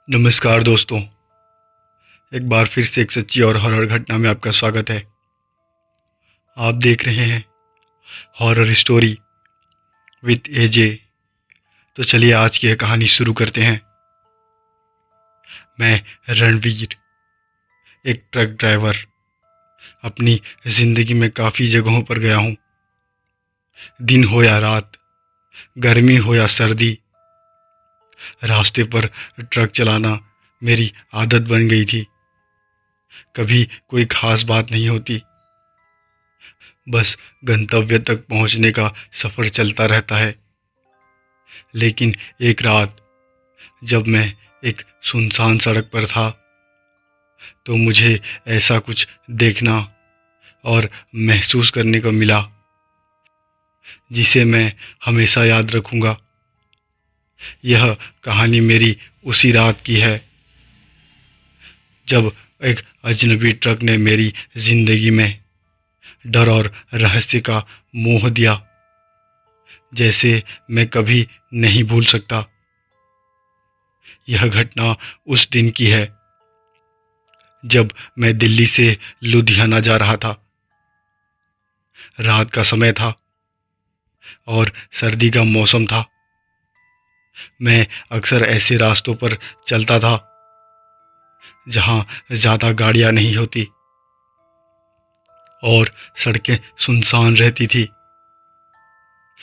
नमस्कार दोस्तों। एक बार फिर से एक सच्ची और हॉरर घटना में आपका स्वागत है। आप देख रहे हैं हॉरर स्टोरी विद एजे। तो चलिए आज की यह कहानी शुरू करते हैं। मैं रणवीर, एक ट्रक ड्राइवर, अपनी ज़िंदगी में काफ़ी जगहों पर गया हूँ। दिन हो या रात, गर्मी हो या सर्दी, रास्ते पर ट्रक चलाना मेरी आदत बन गई थी। कभी कोई ख़ास बात नहीं होती, बस गंतव्य तक पहुंचने का सफ़र चलता रहता है। लेकिन एक रात जब मैं एक सुनसान सड़क पर था, तो मुझे ऐसा कुछ देखना और महसूस करने को मिला जिसे मैं हमेशा याद रखूंगा। यह कहानी मेरी उसी रात की है जब एक अजनबी ट्रक ने मेरी ज़िंदगी में डर और रहस्य का मोह दिया, जैसे मैं कभी नहीं भूल सकता। यह घटना उस दिन की है जब मैं दिल्ली से लुधियाना जा रहा था। रात का समय था और सर्दी का मौसम था। मैं अक्सर ऐसे रास्तों पर चलता था जहां ज़्यादा गाड़ियां नहीं होती और सड़कें सुनसान रहती थी।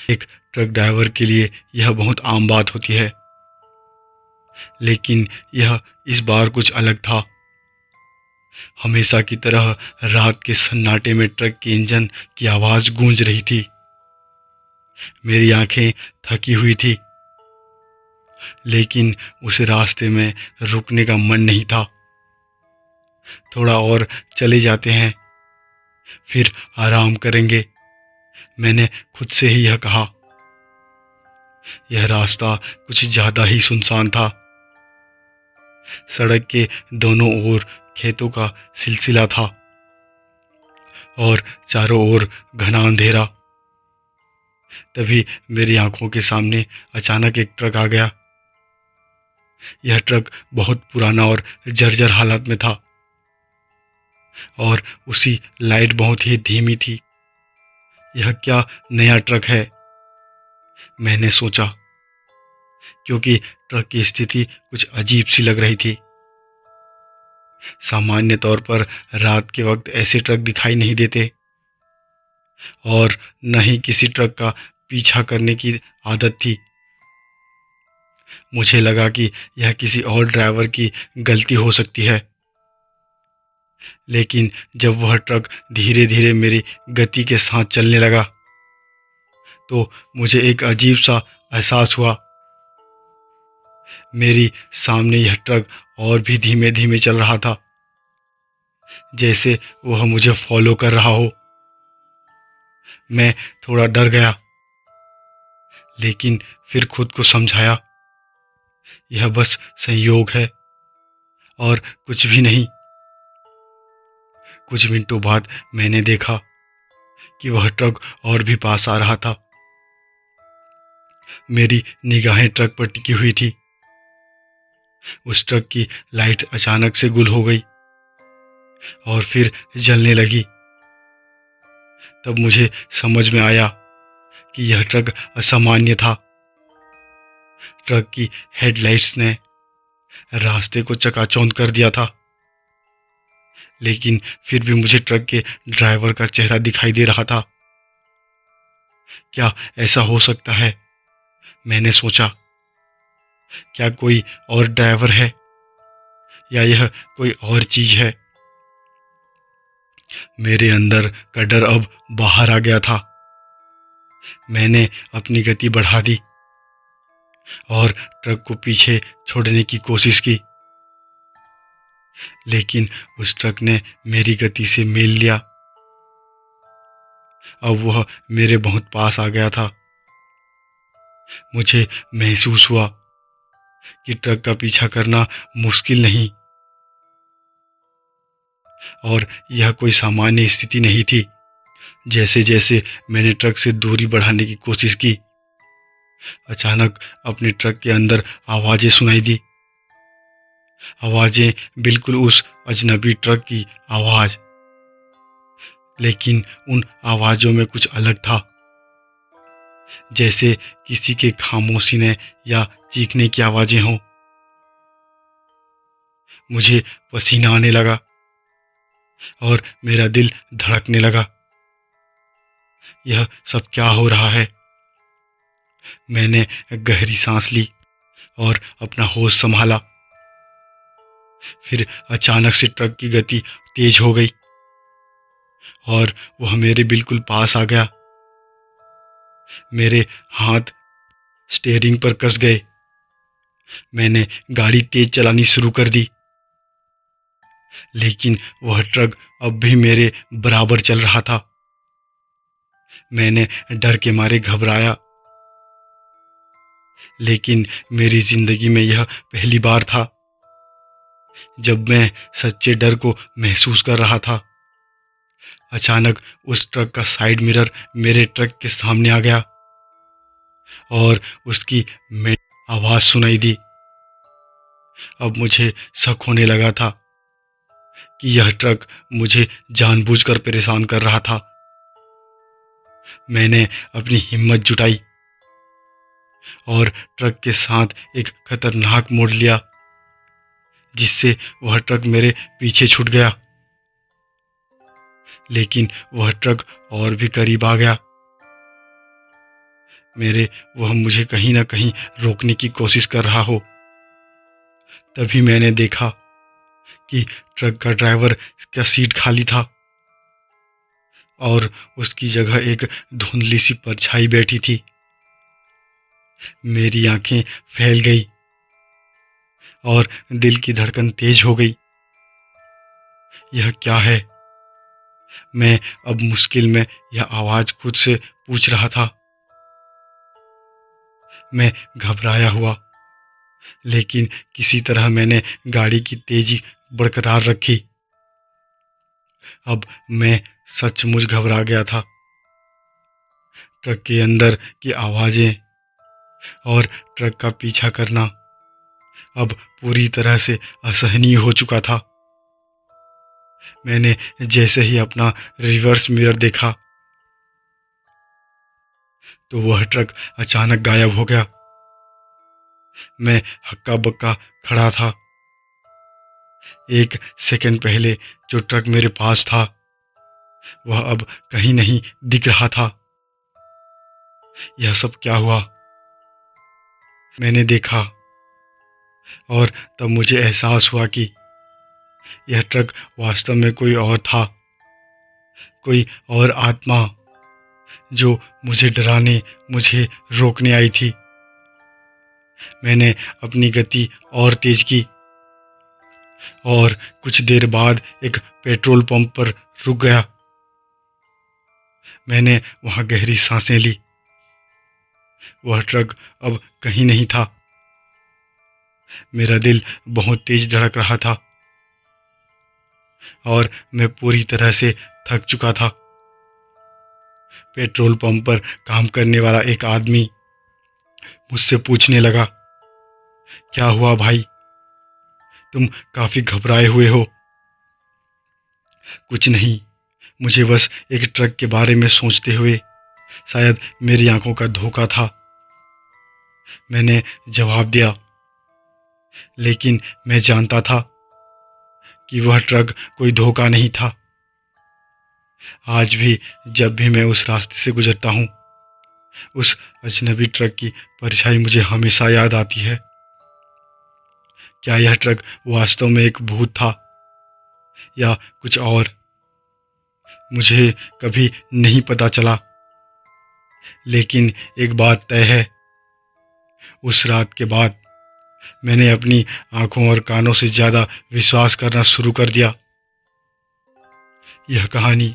एक ट्रक ड्राइवर के लिए यह बहुत आम बात होती है, लेकिन यह इस बार कुछ अलग था। हमेशा की तरह रात के सन्नाटे में ट्रक के इंजन की आवाज़ गूंज रही थी। मेरी आंखें थकी हुई थी, लेकिन उस रास्ते में रुकने का मन नहीं था। थोड़ा और चले जाते हैं, फिर आराम करेंगे, मैंने खुद से ही यह कहा। यह रास्ता कुछ ज़्यादा ही सुनसान था। सड़क के दोनों ओर खेतों का सिलसिला था और चारों ओर घना अंधेरा। तभी मेरी आंखों के सामने अचानक एक ट्रक आ गया। यह ट्रक बहुत पुराना और जर्जर हालत में था और उसकी लाइट बहुत ही धीमी थी। यह क्या नया ट्रक है, मैंने सोचा, क्योंकि ट्रक की स्थिति कुछ अजीब सी लग रही थी। सामान्य तौर पर रात के वक्त ऐसे ट्रक दिखाई नहीं देते और न ही किसी ट्रक का पीछा करने की आदत थी। मुझे लगा कि यह किसी और ड्राइवर की गलती हो सकती है, लेकिन जब वह ट्रक धीरे धीरे मेरी गति के साथ चलने लगा, तो मुझे एक अजीब सा एहसास हुआ। मेरी सामने यह ट्रक और भी धीमे धीमे चल रहा था, जैसे वह मुझे फॉलो कर रहा हो। मैं थोड़ा डर गया, लेकिन फिर खुद को समझाया, यह बस संयोग है और कुछ भी नहीं। कुछ मिनटों बाद मैंने देखा कि वह ट्रक और भी पास आ रहा था। मेरी निगाहें ट्रक पर टिकी हुई थी। उस ट्रक की लाइट अचानक से गुल हो गई और फिर जलने लगी। तब मुझे समझ में आया कि यह ट्रक असामान्य था। ट्रक की हेडलाइट्स ने रास्ते को चकाचौंध कर दिया था, लेकिन फिर भी मुझे ट्रक के ड्राइवर का चेहरा दिखाई दे रहा था। क्या ऐसा हो सकता है, मैंने सोचा। क्या कोई और ड्राइवर है या यह कोई और चीज है? मेरे अंदर का डर अब बाहर आ गया था। मैंने अपनी गति बढ़ा दी और ट्रक को पीछे छोड़ने की कोशिश की, लेकिन उस ट्रक ने मेरी गति से मेल लिया। अब वह मेरे बहुत पास आ गया था। मुझे महसूस हुआ कि ट्रक का पीछा करना मुश्किल नहीं और यह कोई सामान्य स्थिति नहीं थी। जैसे जैसे मैंने ट्रक से दूरी बढ़ाने की कोशिश की, अचानक अपने ट्रक के अंदर आवाज़ें सुनाई दी। आवाज़ें बिल्कुल उस अजनबी ट्रक की आवाज़, लेकिन उन आवाज़ों में कुछ अलग था, जैसे किसी के खामोशी ने या चीखने की आवाज़ें हों। मुझे पसीना आने लगा और मेरा दिल धड़कने लगा। यह सब क्या हो रहा है? मैंने गहरी सांस ली और अपना होश संभाला। फिर अचानक से ट्रक की गति तेज हो गई और वह मेरे बिल्कुल पास आ गया। मेरे हाथ स्टीयरिंग पर कस गए। मैंने गाड़ी तेज चलानी शुरू कर दी, लेकिन वह ट्रक अब भी मेरे बराबर चल रहा था। मैंने डर के मारे घबराया, लेकिन मेरी जिंदगी में यह पहली बार था जब मैं सच्चे डर को महसूस कर रहा था। अचानक उस ट्रक का साइड मिरर मेरे ट्रक के सामने आ गया और उसकी में आवाज़ सुनाई दी। अब मुझे शक होने लगा था कि यह ट्रक मुझे जानबूझकर परेशान कर रहा था। मैंने अपनी हिम्मत जुटाई और ट्रक के साथ एक खतरनाक मोड़ लिया, जिससे वह ट्रक मेरे पीछे छूट गया। लेकिन वह ट्रक और भी करीब आ गया। वह मुझे कहीं ना कहीं रोकने की कोशिश कर रहा हो। तभी मैंने देखा कि ट्रक का ड्राइवर का सीट खाली था और उसकी जगह एक धुंधली सी परछाई बैठी थी। मेरी आंखें फैल गई और दिल की धड़कन तेज हो गई। यह क्या है? मैं अब मुश्किल में यह आवाज़ खुद से पूछ रहा था। मैं घबराया हुआ, लेकिन किसी तरह मैंने गाड़ी की तेजी बरकरार रखी। अब मैं सचमुच घबरा गया था। ट्रक के अंदर की आवाज़ें और ट्रक का पीछा करना अब पूरी तरह से असहनीय हो चुका था। मैंने जैसे ही अपना रिवर्स मिरर देखा तो वह ट्रक अचानक गायब हो गया। मैं हक्का बक्का खड़ा था। एक सेकंड पहले जो ट्रक मेरे पास था वह अब कहीं नहीं दिख रहा था। यह सब क्या हुआ? मैंने देखा और तब मुझे एहसास हुआ कि यह ट्रक वास्तव में कोई और था, कोई और आत्मा जो मुझे डराने, मुझे रोकने आई थी। मैंने अपनी गति और तेज की और कुछ देर बाद एक पेट्रोल पंप पर रुक गया। मैंने वहां गहरी सांसें ली। वह ट्रक अब कहीं नहीं था। मेरा दिल बहुत तेज धड़क रहा था और मैं पूरी तरह से थक चुका था। पेट्रोल पंप पर काम करने वाला एक आदमी मुझसे पूछने लगा, क्या हुआ भाई? तुम काफ़ी घबराए हुए हो। कुछ नहीं, मुझे बस एक ट्रक के बारे में सोचते हुए शायद मेरी आंखों का धोखा था, मैंने जवाब दिया। लेकिन मैं जानता था कि वह ट्रक कोई धोखा नहीं था। आज भी जब भी मैं उस रास्ते से गुजरता हूँ, उस अजनबी ट्रक की परछाई मुझे हमेशा याद आती है। क्या यह ट्रक वास्तव में एक भूत था या कुछ और? मुझे कभी नहीं पता चला, लेकिन एक बात तय है, उस रात के बाद मैंने अपनी आंखों और कानों से ज़्यादा विश्वास करना शुरू कर दिया। यह कहानी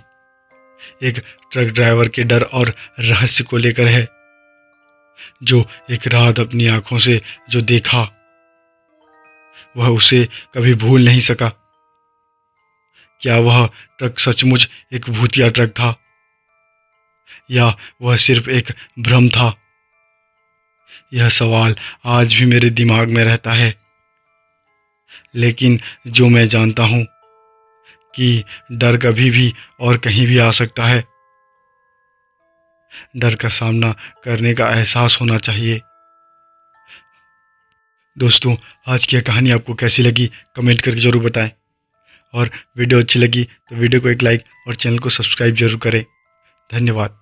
एक ट्रक ड्राइवर के डर और रहस्य को लेकर है, जो एक रात अपनी आंखों से जो देखा वह उसे कभी भूल नहीं सका। क्या वह ट्रक सचमुच एक भूतिया ट्रक था या वह सिर्फ एक भ्रम था? यह सवाल आज भी मेरे दिमाग में रहता है। लेकिन जो मैं जानता हूँ कि डर कभी भी और कहीं भी आ सकता है। डर का सामना करने का एहसास होना चाहिए। दोस्तों, आज की यह कहानी आपको कैसी लगी कमेंट करके ज़रूर बताएं, और वीडियो अच्छी लगी तो वीडियो को एक लाइक और चैनल को सब्सक्राइब जरूर करें। धन्यवाद।